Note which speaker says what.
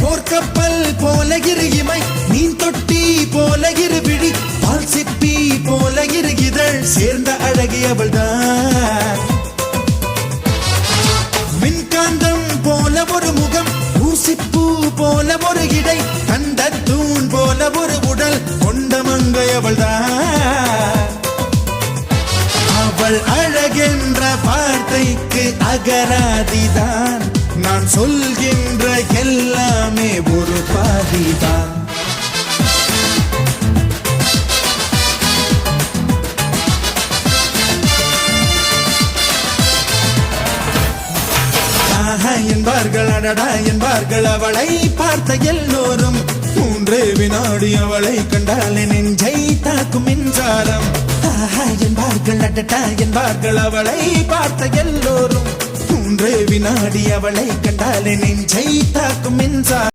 Speaker 1: போர்க்கப்பல் போல இரு இமை, மீன் தொட்டி போல இரு விழி, பால் சிப்பி போல இரு இதழ், சேர்ந்த அழகியவள் தான். மின்காந்தம் போல ஒரு முகம், ஊசிப்பூ போல ஒரு இடை, கண்ட தூண் போல ஒரு உடல் கொண்ட மங்கையவள் தான். அவள் அழகென்ற வார்த்தைக்கு அகராதிதான், நான் சொல்கின்ற எல்லாமே ஒரு பாதிதான். என்பார்கள் அடடா என்பார்கள் அவளை பார்த்த எல்லோரும், 3 வினாடி அவளை கண்டாலே நெஞ்சை தாக்கும் மின்சாரம். என்பார்கள் அடடா என்பார்கள் அவளை பார்த்த எல்லோரும், 3 வினாடி அவளை கண்டாலே நெஞ்சை தாக்கும் மின்சாரம்.